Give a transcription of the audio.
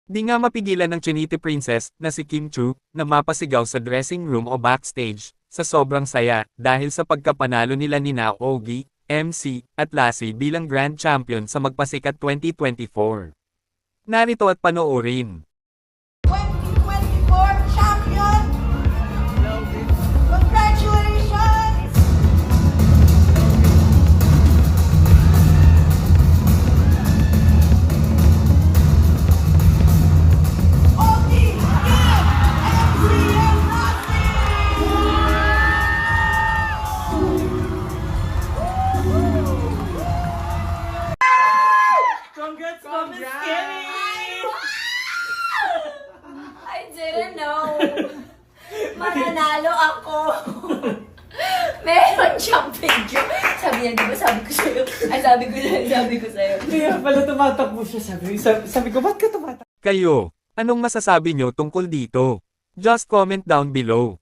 Di nga mapigilan ng Trinity Princess na si Kim Chu na mapasigaw sa dressing room o backstage sa sobrang saya dahil sa pagkapanalo nila ni Naogi, MC, at Lassie bilang Grand Champion sa Magpasikat 2024. Narito at panoorin. 2024 champion! Congratulations! Ogie, Kim, MC, and Congrats, Mami Skinny! I didn't know. Mananalo ako. Meron siyang picture. Sabi niya, di ba sabi ko sa'yo? Ay, sabi ko sa'yo. Kaya pala tumatakbo siya. Sabi ko, ba't ka tumatakbo? Kayo, anong masasabi nyo tungkol dito? Just comment down below.